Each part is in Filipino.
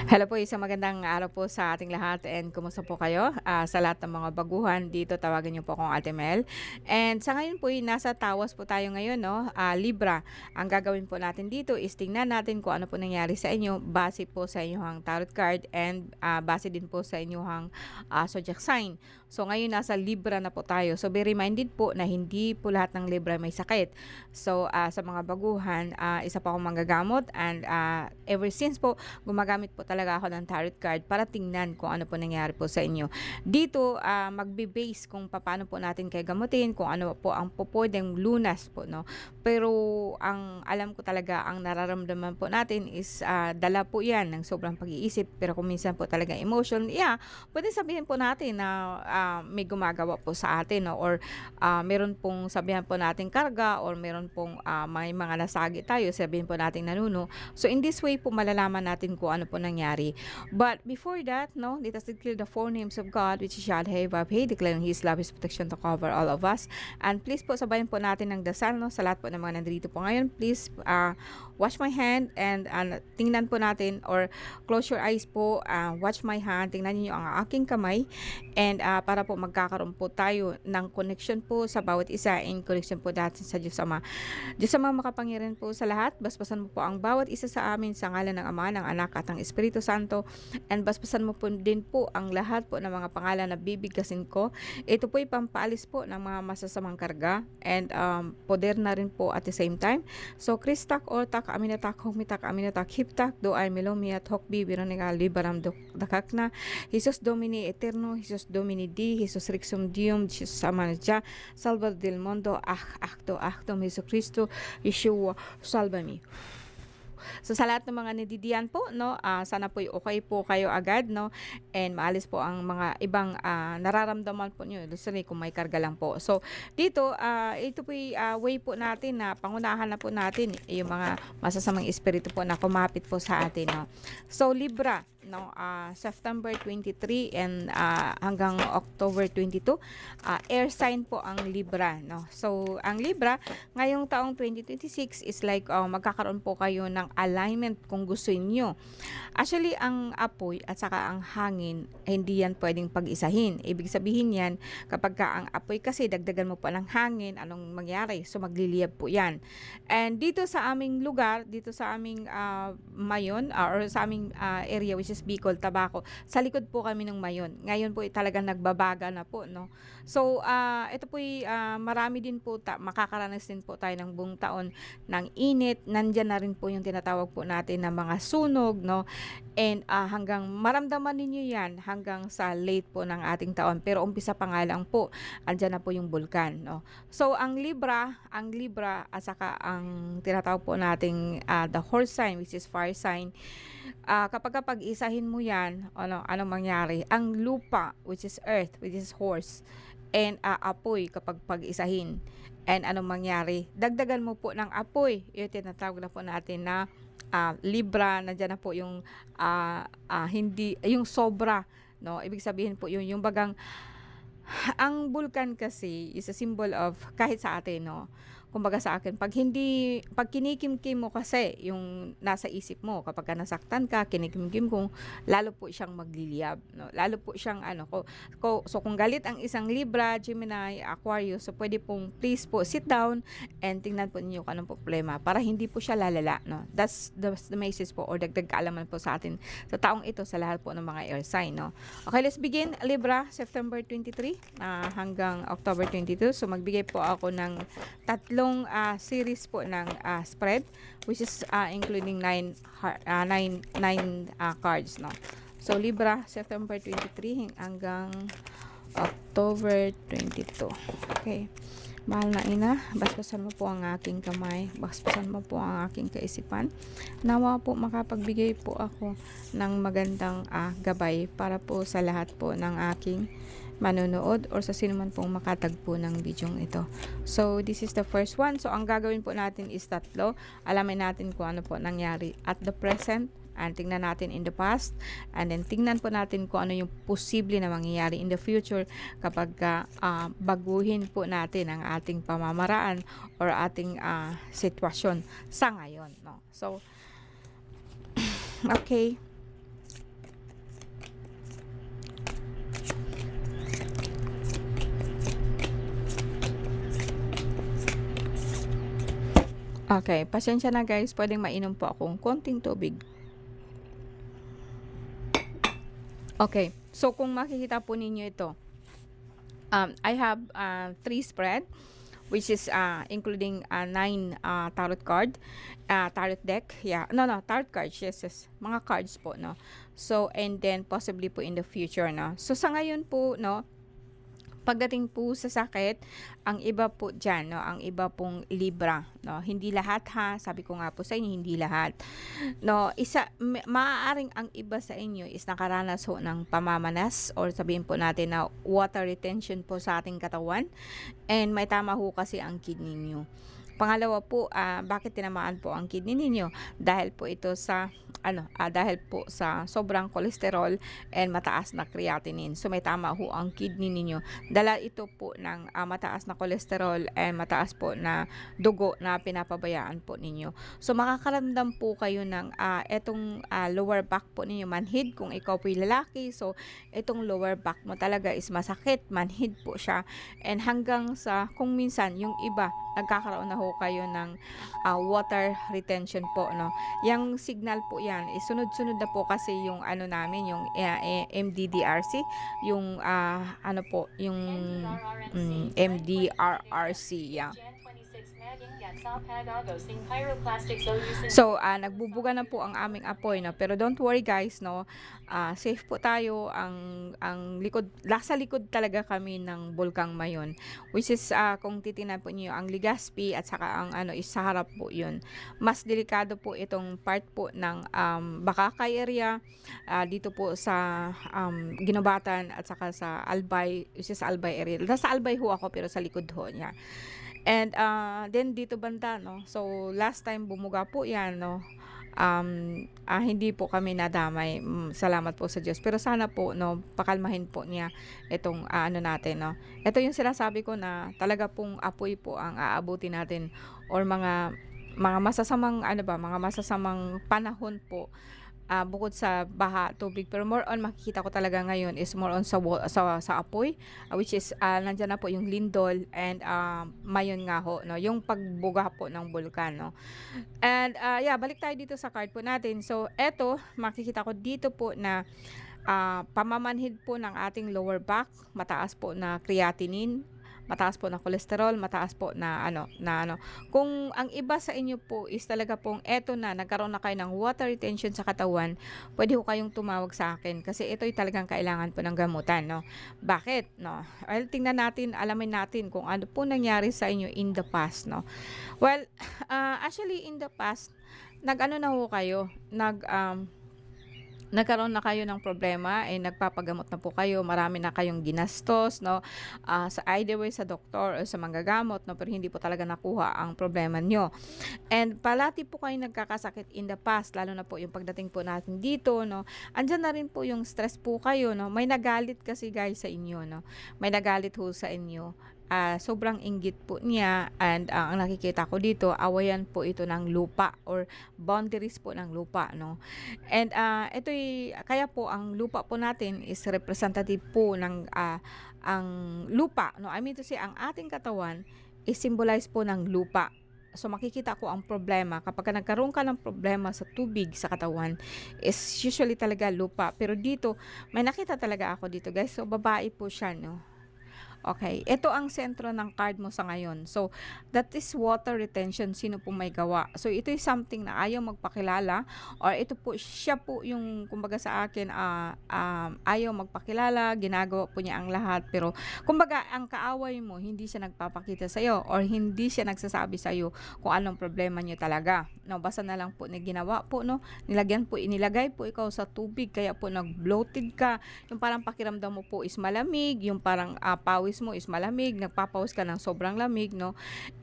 Hello po, isang magandang araw po sa ating lahat and kumusta po kayo? Sa lahat ng mga baguhan dito, tawagan niyo po akong Ate Mel. And sa ngayon po, nasa tawas po tayo ngayon, no? Libra. Ang gagawin po natin dito is tingnan natin kung ano po nangyari sa inyo base po sa inyong tarot card and base din po sa inyong zodiac sign. So ngayon nasa Libra na po tayo. So be reminded po na hindi po lahat ng Libra may sakit. So sa mga baguhan, isa pa akong manggagamot and ever since po gumagamit po talaga ako ng tarot card para tingnan kung ano po nangyari po sa inyo. Dito, magbe-base kung paano po natin kayo gamutin, kung ano po ang pupwedeng lunas po, no? Pero ang alam ko talaga, ang nararamdaman po natin is dala po yan ng sobrang pag-iisip. Pero kung minsan po talaga emotion, pwede sabihin po natin na may gumagawa po sa atin, no? Or meron pong sabihan po natin karga or meron pong may mga nasagi tayo, sabihin po natin nanuno. So in this way po malalaman natin kung ano po nangyari. But before that, no, let us declare the four names of God which is Yahweh, Vavhe, declaring His love, His protection to cover all of us. And please po sabayan po natin ng dasal, no, sa lahat po ng mga nandito po ngayon. Please wash my hand and tingnan po natin or close your eyes po, watch my hand, tingnan niyo ang aking kamay and para po magkakaroon po tayo ng connection po sa bawat isa in connection po natin sa Diyos Ama. Diyos Ama makapangyarihan po sa lahat, basbasan mo po ang bawat isa sa amin sa ngalan ng Ama, ng Anak at ng Espiritu Santo, and basbasan mo po din po ang lahat po ng mga pangalan na bibigkasin ko. Ito po ay pampaalis po ng mga masasamang karga and poder na rin po at the same time. So Kristak ortak aminatak humitak aminatak hiptak do ay melomiat hokbi bironika libaram dakakna Jesus Domini Eterno, Jesus Domini Di, Jesus Rixum Dium, Jesus Amanadja, Salvador del Mundo, acto Jesu Cristo, Yeshua, salva me. So sa lahat ng mga nididiyan po, no, sana po okay po kayo agad, no, and maalis po ang mga ibang nararamdaman po niyo, literally kung may karga lang po. So dito, ito po way po natin na pangunahan na po natin yung mga masasamang espiritu po na kumapit po sa atin, no. So Libra, no, September 23 and hanggang October 22, air sign po ang Libra, no. So ang Libra ngayong taong 2026 is like magkakaroon po kayo ng alignment kung gusto niyo. Actually, ang apoy at saka ang hangin, hindi yan pwedeng pag-isahin. Ibig sabihin yan, kapag ang apoy kasi dagdagan mo pa ng hangin, anong mangyari? So magliliyab po yan. And dito sa aming lugar, dito sa aming Mayon, or sa aming area which is Bicol, Tabaco, sa likod po kami ng Mayon. Ngayon po talagang nagbabaga na po, no. So ito po marami din po makakaranas din po tayo ng buong taon ng init. Nandyan na rin po yung tinatawag po natin na mga sunog, no. And hanggang maramdaman ninyo yan hanggang sa late po ng ating taon. Pero umpisa pa nga lang po, andyan na po yung bulkan, no. So ang Libra at saka ang tinatawag po nating the horse sign which is fire sign, kapag isahin mo yan, anong mangyari? Ang lupa which is earth which is horse and apoy kapag pag-isahin. And anong mangyari? Dagdagan mo po ng apoy. Yung tinatawag na po natin na Libra, nandiyan na po yung hindi, yung sobra, no? Ibig sabihin po yung bagang ang bulkan kasi is a symbol of kahit sa atin, no. Kumbaga sa akin, pag kinikimkim mo kasi yung nasa isip mo, kapag nasaktan ka, kinikimkim kung lalo po siyang magliliyab, no. Lalo po siyang so kung galit ang isang Libra, Gemini, Aquarius, so pwede pong please po sit down and tingnan po ninyo kung anong problema para hindi po siya lalala, no. That's the message po or dagdag kaalaman po sa atin sa taong ito sa lahat po ng mga air sign, no. Okay, let's begin. Libra, September 23 hanggang October 22. So magbigay po ako ng tatlong series po ng spread which is including 9 cards, no. So Libra, September 23 hanggang October 22. Okay. Mahal na ina, basbasan mo po ang aking kamay, basbasan mo po ang aking kaisipan. Nawa po makapagbigay po ako ng magandang gabay para po sa lahat po ng aking manonood or sa sino man pong makatagpo ng bidyong ito. So this is the first one. So ang gagawin po natin is tatlo. Alamin natin kung ano po nangyari at the present, and tingnan natin in the past, and then tingnan po natin kung ano yung posible na mangyayari in the future kapag baguhin po natin ang ating pamamaraan or ating sitwasyon sa ngayon, no. So okay, Okay, pasensya na guys, puwedeng mainom po akong konting tubig. Okay, so kung makikita po ninyo ito, I have 3 spread, which is including 9 tarot card, tarot deck. Yeah, no, tarot cards. Yes, yes, mga cards po, no. So, and then possibly po in the future, no. So, sa ngayon po, no, pagdating po sa sakit, ang iba po diyan, no, ang iba pong Libra, no. Hindi lahat ha, sabi ko nga po sa inyo, hindi lahat. No, maaaring ang iba sa inyo is nakaranas ho ng pamamanas or sabihin po natin na water retention po sa ating katawan, and may tama ho kasi ang kidney niyo. Pangalawa po, bakit tinamaan po ang kidney ninyo? Dahil po ito sa dahil po sa sobrang kolesterol and mataas na creatinine. So may tama ho ang kidney ninyo. Dala ito po ng mataas na kolesterol and mataas po na dugo na pinapabayaan po ninyo. So makakaramdam po kayo ng etong lower back po ninyo, manhid kung ikaw po lalaki. So itong lower back mo talaga is masakit, manhid po siya. And hanggang sa kung minsan yung iba nagkakaroon na ho kayo ng water retention po, no. Yang signal po yan is sunod-sunod na po kasi yung namin, yung MDDRC, yung yung MDRRC, yeah. So, nagbubuga na po ang aming apoy, no. Pero don't worry guys, no. Safe po tayo. Ang likod, nasa likod talaga kami ng Bulkang Mayon, which is kung titingnan po niyo ang Legazpi at saka ang is sa harap po 'yun. Mas delikado po itong part po ng Bakakay area, dito po sa Ginobatan at saka sa Albay, which is Albay area. Nasa Albay ho ako pero sa likod ho niya. And then dito banda, no. So last time bumuga po 'yan, no. Hindi po kami nadamay. Salamat po sa Diyos. Pero sana po, no, pakalmahin po niya itong natin, no. Ito yung sinasabi ko na talaga pong apoy po ang aabutin natin or mga masasamang mga masasamang panahon po, bukod sa baha, tubig, pero more on makikita ko talaga ngayon is more on sa apoy, which is nandiyan na po yung lindol and mayon nga ho, no, yung pagbuga po ng bulkan, no. And yeah, balik tayo dito sa card po natin. So eto, makikita ko dito po na pamamanhid po ng ating lower back, mataas po na creatinine, mataas po na cholesterol, mataas po na kung ang iba sa inyo po is talaga pong eto na, nagkaroon na kayo ng water retention sa katawan, pwede ho kayong tumawag sa akin kasi ito'y talagang kailangan po ng gamutan, no. Bakit, no? Well, tingnan natin, alamin natin kung ano po nangyari sa inyo in the past, no. Well, actually in the past, na ho kayo, nagkaroon na kayo ng problema, nagpapagamot na po kayo, marami na kayong ginastos, no, sa either way sa doktor o sa manggagamot, no, pero hindi po talaga nakuha ang problema nyo. And palati po kayo nagkakasakit in the past, lalo na po yung pagdating po natin dito, no. Andyan na rin po yung stress po kayo, no. May nagalit kasi guys sa inyo, no. May nagalit ho sa inyo. Sobrang inggit po niya, and ang nakikita ko dito, awayan po ito ng lupa or boundaries po ng lupa, no. And ito'y kaya po ang lupa po natin is representative po ng ang lupa, no. I mean to say, ang ating katawan is symbolize po ng lupa. So makikita ko ang problema kapag nagkaroon ka ng problema sa tubig sa katawan is usually talaga lupa. Pero dito may nakita talaga ako dito guys. So babae po siya, no. Okay, ito ang sentro ng card mo sa ngayon. So, that is water retention. Sino po may gawa? So, ito is something na ayaw magpakilala, or ito po, siya po yung, kumbaga sa akin, ayaw magpakilala, ginagawa po niya ang lahat. Pero, kumbaga, ang kaaway mo, hindi siya nagpapakita sa'yo, or hindi siya nagsasabi sa'yo kung anong problema niyo talaga. No, basta na lang po na ginawa po, no? Inilagay po ikaw sa tubig, kaya po nag-bloated ka. Yung parang pakiramdam mo po is malamig, yung parang pawis mo is malamig, nagpapawis ka ng sobrang lamig, no.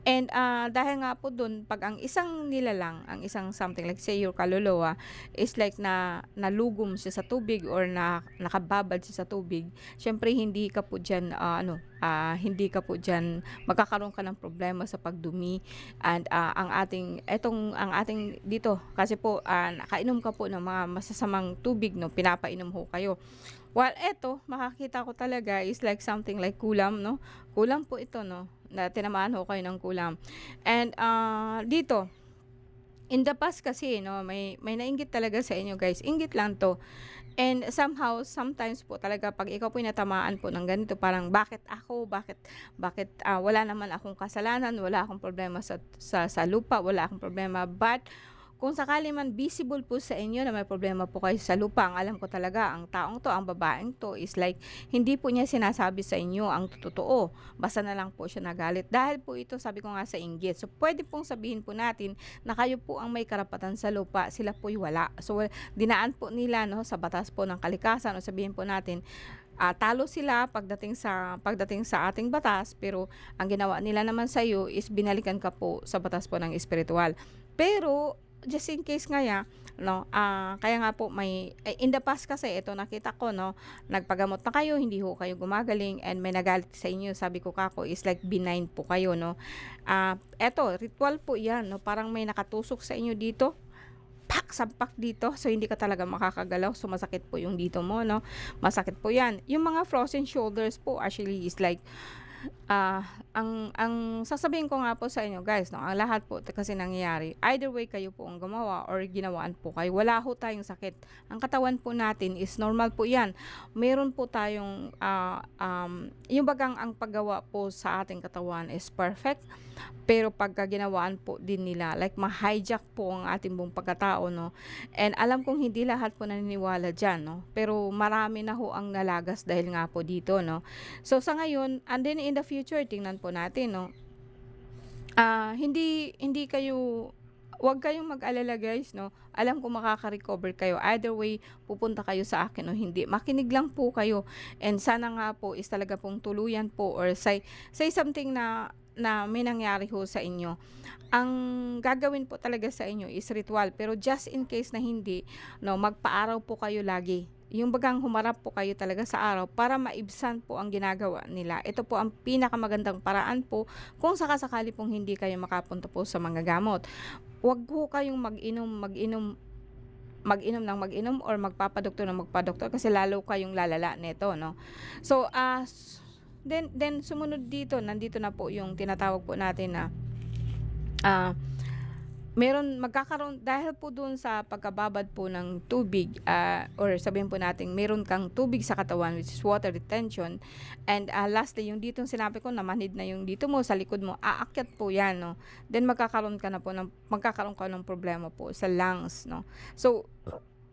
And dahil nga po dun, pag ang isang nilalang, ang isang something like say your kaluluwa is like na nalugom siya sa tubig or nakababad siya sa tubig, syempre hindi ka po dyan hindi ka po dyan magkakaroon ka ng problema sa pagdumi. And ang ating dito kasi po nakainom ka po ng mga masasamang tubig, no, pinapainom ho kayo. Well, eto, makakita ko talaga is like something like kulam, no? Kulam po ito, no? na tinamaan ho kayo ng kulam. And, dito, in the past kasi 'no, may nainggit talaga sa inyo guys, inggit lang 'to. And somehow, sometimes po talaga 'pag ikaw po'y natamaan po ng ganito parang, "Bakit ako? Bakit, wala naman akong kasalanan, wala akong problema sa lupa, wala akong problema." But kung sakali man visible po sa inyo na may problema po kayo sa lupa, ang alam ko talaga ang taong 'to, ang babaeng 'to is like hindi po niya sinasabi sa inyo ang totoo, basta na lang po siya nagalit. Dahil po ito sabi ko nga sa inggit. So, puwede pong sabihin po natin na kayo po ang may karapatan sa lupa, sila po'y wala. So, dinaan po nila 'no, sa batas po ng kalikasan o sabihin po natin, talo sila pagdating sa ating batas, pero ang ginawa nila naman sa'yo is binalikan ka po sa batas po ng espirituwal. Pero just in case nga 'no, kaya nga po in the past kasi ito nakita ko 'no, nagpagamot na kayo, hindi ho kayo gumagaling and may nagalit sa inyo, sabi ko kako is like benign po kayo 'no. Eto ritwal po 'yan 'no, parang may nakatusok sa inyo dito, pak! Sampak dito, so hindi ka talaga makakagalaw, so masakit po yung dito mo 'no, masakit po 'yan. Yung mga frozen shoulders po actually is like ang sasabihin ko nga po sa inyo guys 'no, ang lahat po kasi nangyayari, either way kayo po ang gumawa or ginawaan po kayo, wala ho tayong sakit. Ang katawan po natin is normal po 'yan. Meron po tayong, yung bagang ang paggawa po sa ating katawan is perfect, pero pagka ginawaan po din nila like ma-hijack po ang ating buong pagkatao 'no. And alam kong hindi lahat po naniniwala diyan 'no, pero marami na ho ang nalagas dahil nga po dito 'no. So sa ngayon and then in the future tingnan po natin 'no, hindi hindi kayo 'wag kayong mag-alala guys 'no, alam ko makaka-recover kayo either way pupunta kayo sa akin o hindi, makinig lang po kayo and sana nga po is talaga pong tuluyan po or say something na na may nangyari ho sa inyo. Ang gagawin po talaga sa inyo is ritual pero just in case na hindi 'no, magpaaraw po kayo lagi. Yung bagang humarap po kayo talaga sa araw para maibsan po ang ginagawa nila. Ito po ang pinakamagandang paraan po kung sakasakali pong hindi kayo makapunta po sa manggagamot. Huwag po kayong mag-inom ng mag-inom or magpapadoktor ng magpadoktor kasi lalo kayong lalala nito 'no. So, then sumunod dito, nandito na po yung tinatawag po natin na, ah magkakaroon dahil po dun sa pagkababad po ng tubig, or sabihin po natin meron kang tubig sa katawan which is water retention and, lastly yung ditong sinabi ko na manhid na yung dito mo sa likod mo, aakyat po 'yan 'no. Then magkakaroon ka ng problema po sa lungs 'no. So,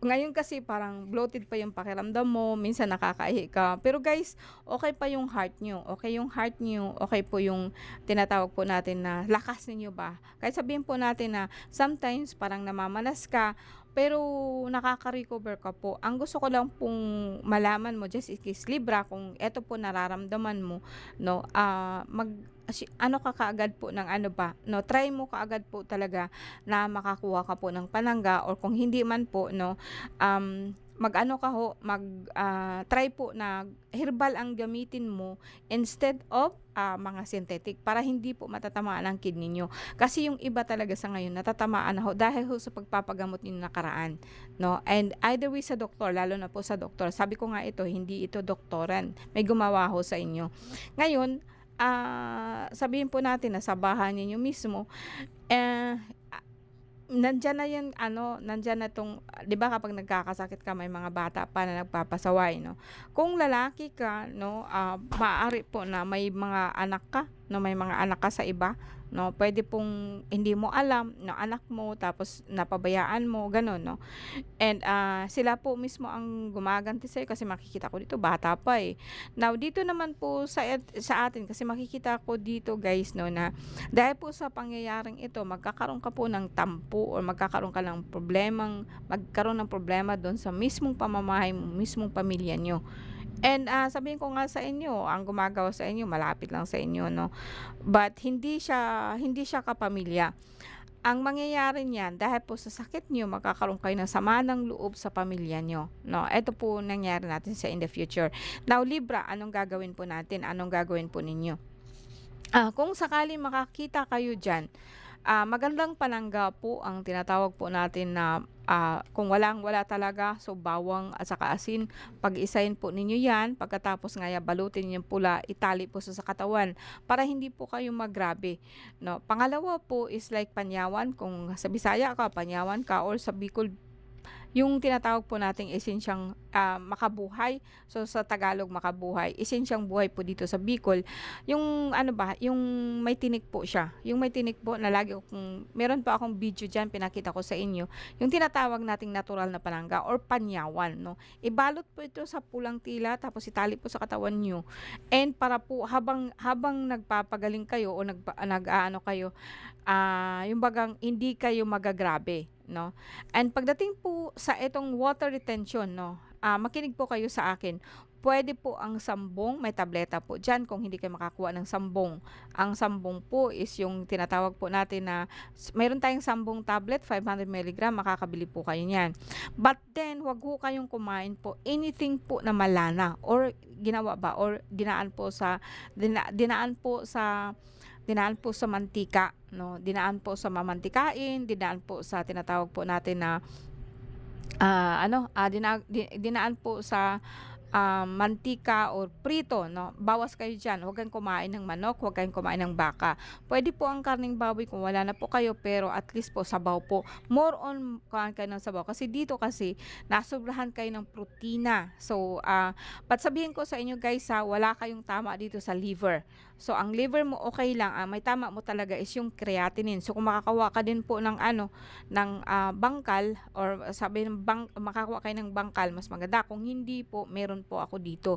ngayon kasi parang bloated pa yung pakiramdam mo, minsan nakakaihi ka. Pero guys, okay pa yung heart niyo, okay yung heart niyo, okay po yung tinatawag po natin na lakas ninyo ba. Kahit sabihin po natin na sometimes parang namamanas ka, pero nakaka-recover ka po. Ang gusto ko lang pong malaman mo just in case Libra kung eto po nararamdaman mo 'no, ano ka kaagad po ng ano ba 'no, try mo kaagad po talaga na makakuha ka po ng panangga or kung hindi man po 'no, mag-ano ka ho, try po na herbal ang gamitin mo instead of, mga synthetic para hindi po matatamaan ang kidney niyo. Kasi yung iba talaga sa ngayon natatamaan na ho dahil ho sa pagpapagamot niyo nakaraan 'no, and either way sa doktor, lalo na po sa doktor. Sabi ko nga ito, hindi ito doktoran, may gumawa ho sa inyo. Ngayon, sabihin po natin na sa bahay ninyo mismo, eh, nandiyan na 'yan ano, nandiyan na 'tong 'di ba kapag nagkakasakit ka may mga bata pa na nagpapasaway 'no. Kung lalaki ka 'no, maaari po na may mga anak ka 'no, may mga anak ka sa iba 'no, puwede pong hindi mo alam na anak mo tapos napabayaan mo gano'n 'no. And, sila po mismo ang gumaganti sa'yo kasi makikita ko dito bata pa, eh. Now dito naman po sa atin kasi makikita ko dito guys 'no na dahil po sa pangyayaring ito magkakaroon ka po ng tampo or magkaroon ng problema do'n sa mismong pamamahay mo, mismong pamilya niyo. And, sabihin ko nga sa inyo, ang gumagawa sa inyo malapit lang sa inyo 'no, but hindi siya kapamilya. Ang mangyayari niyan dahil po sa sakit niyo magkakaroon kayo ng sama ng loob sa pamilya niyo 'no. Ito po nangyari natin sa in the future. Now Libra, anong gagawin po natin, anong gagawin po ninyo? Kung sakaling makakita kayo diyan, magandang panangga po ang tinatawag po natin na, Kung wala talaga, so bawang at saka asin, pag-isahin po ninyo 'yan, pagkatapos nga balutin yung pula, itali po sa katawan para hindi po kayo magrabe, 'no. Pangalawa po is like panyawan, kung sa Bisaya ka, panyawan ka or sa Bicol yung tinatawag po nating esensyang, makabuhay. So, sa Tagalog makabuhay, esensyang buhay po dito sa Bicol. Yung ano ba, yung may tinik po siya. Yung may tinik po na lagi kong meron pa akong video diyan pinakita ko sa inyo, yung tinatawag nating natural na panangga or panyawan 'no. Ibalot po ito sa pulang tila tapos itali po sa katawan niyo and para po habang nagpapagaling kayo o nag-aano kayo, yung bagang hindi kayo magagrabe 'no. And pagdating po sa itong water retention 'no, makinig po kayo sa akin. Puwede po ang sambong, may tableta po diyan kung hindi kayo makakuha ng sambong. Ang sambong po is yung tinatawag po natin na mayroon tayong sambong tablet 500 milligram, makakabili po kayo niyan. But then, 'wag ho kayong kumain po anything po na malana or ginawa ba or dinaan po sa mantika 'no, dinaan po sa mamantikain, dinaan po sa tinatawag po natin na, dinaan po sa, mantika or prito 'no, bawas kayo diyan. Huwag kayong kumain ng manok, huwag kayong kumain ng baka. Puwede po ang karneng baboy kung wala na po kayo, pero at least po sabaw po. More on kuhaan kayo ng sabaw kasi dito kasi nasobrahan kayo ng protina. So, but sabihin ko sa inyo guys wala kayong tama dito sa liver. So, ang liver mo okay lang, ang may tama mo talaga is yung creatinine. So, kung makakakuha ka din po ng bangkal or makakuha kayo ng bangkal, mas maganda. Kung hindi po, meron po ako dito.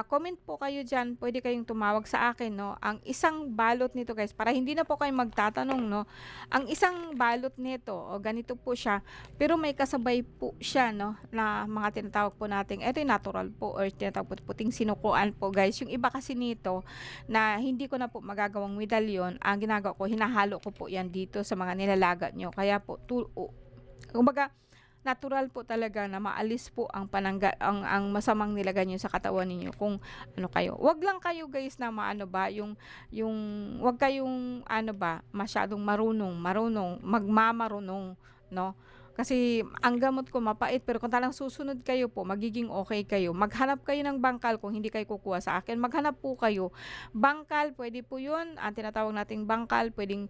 Comment po kayo diyan, puwede kayong tumawag sa akin 'no. Ang isang balot nito guys, para hindi na po kayo magtatanong 'no, ang isang balot nito o ganito po siya, pero may kasabay po siya 'no, na mga tinatawag po nating eto yung natural po or tinatawag po puting sinukuan po guys. Yung iba kasi nito na hindi ko na po magagawang medalyon, ang ginagawa ko hinahalo ko po 'yan dito sa mga nilalaga niyo. Kaya po kumbaga natural po talaga na maalis po ang ang masamang nilagay niyo sa katawan ninyo kung ano kayo. 'Wag lang kayo guys na maano ba, yung 'wag kayong ano ba, masyadong marunong, magmamarunong 'no. Kasi ang gamot ko mapait pero kung talagang susunod kayo po, magiging okay kayo. Maghanap kayo ng bangkal kung hindi kayo kukuha sa akin, maghanap po kayo. Bangkal, puwede po 'yun, ang tinatawag nating bangkal, puwede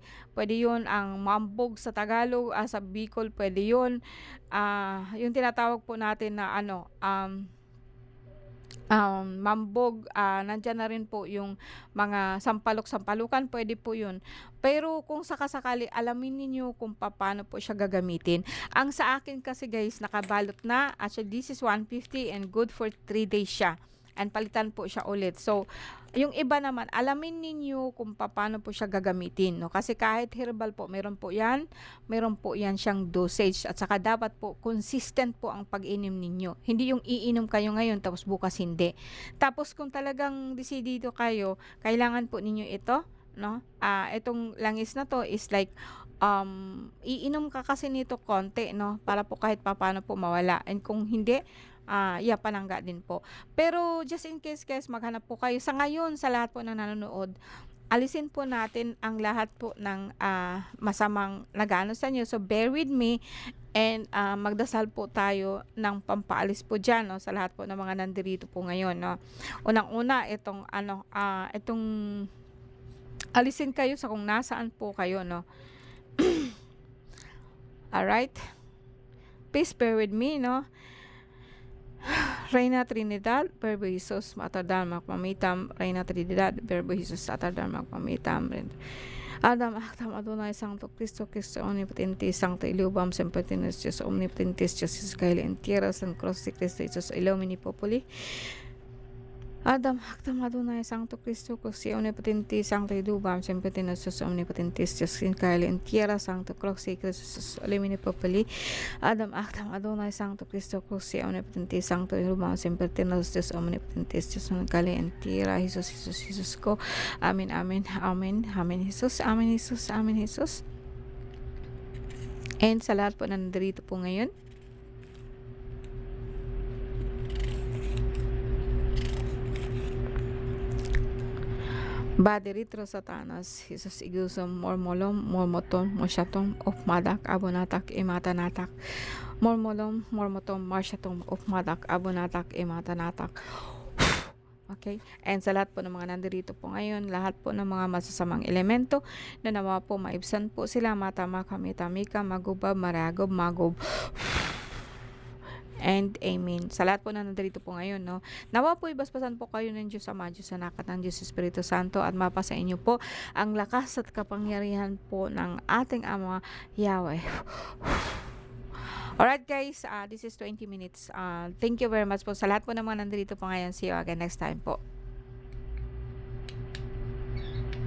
'yun ang mambog sa Tagalog, sa Bicol puwede 'yun. Yung tinatawag po natin na mambog, nandiyan na rin po yung mga sampalok-sampalukan, puwede po yun. Pero kung sakasakali alamin ninyo kung papaano po siya gagamitin. Ang sa akin kasi guys nakabalot na, actually this is 150 and good for 3 days siya and palitan po siya ulit. So, yung iba naman alamin ninyo kung papaano po siya gagamitin 'no, kasi kahit herbal po meron po 'yan siyang dosage at saka dapat po consistent po ang pag-inom ninyo. Hindi yung iinom kayo ngayon tapos bukas hindi. Tapos kung talagang desidido kayo, kailangan po ninyo ito 'no, itong langis na 'to is like, iinom ka kasi nito konti 'no, para po kahit papaano po mawala and kung hindi, panangga din po. Pero just in case guys, maghanap po kayo. Sa ngayon, sa lahat po ng nanonood, alisin po natin ang lahat po ng, masamang nag-aano sa inyo. So, bear with me and, magdasal po tayo ng pampaalis po diyan 'no, sa lahat po ng mga nandirito po ngayon 'no. Unang-una itong alisin kayo sa kung nasaan po kayo 'no. Alright? Please bear with me 'no. Reina Trinidad, Verbo Jesus, Matardal Magpamitam, Reina Trinidad, Verbo Jesus, Atardal Magpamitam, Adam, Actam, Adonai, Sancto Cristo, Cristo Omnipotentis, Sancto Ilubam, Sempertinus, Dios Omnipotentis, Dios Jesus, Caeli en tierra, San Cross de Cristo, Jesus, Illumini Populi, Adam, Actam, Adonai, Sancto Cristo, Cristo Omnipotentis, Sancto Ilubam, Sempertinus, Dios Omnipotentis, Dios Jesus, Caeli en tierra, Sancto Cross de Cristo, Jesus, Illumini Populi, Adam, Actam, Adonai, Sancto Cristo, Cristo Omnipotentis, Sancto Ilubam, Sempertinus, Dios Omnipotentis, Dios Caeli en tierra, Jesus, Jesus, Jesus ko. Amen, amen, amen, amen, Jesus, amen, Jesus, amen, Jesus. And sa lahat po na nandito po ngayon, Badiritro Satanas, Jesus Igusum, Mormolom, Mormoton, Moshatom, of Madak, Abonatak, Imatanatak, Mormolom, Mormotom, Marshatom, of Madak, Abonatak, Imatanatak. Okay? And sa lahat po ng mga nandirito po ngayon, lahat po ng mga masasamang elemento na nawa po maibsan po sila, matama kami, tamika, magubab, maragob, magob. And amen. Sa lahat po na nandirito po ngayon, no? Nawa po ibasbasan po kayo ng Diyos Ama, Diyos Anak at ng Diyos Espiritu Santo at mapa sa inyo po ang lakas at kapangyarihan po ng ating Ama Yahweh. Alright guys, this is 20 minutes. Thank you very much po sa lahat po ng mga nandirito po ngayon. See you again next time po.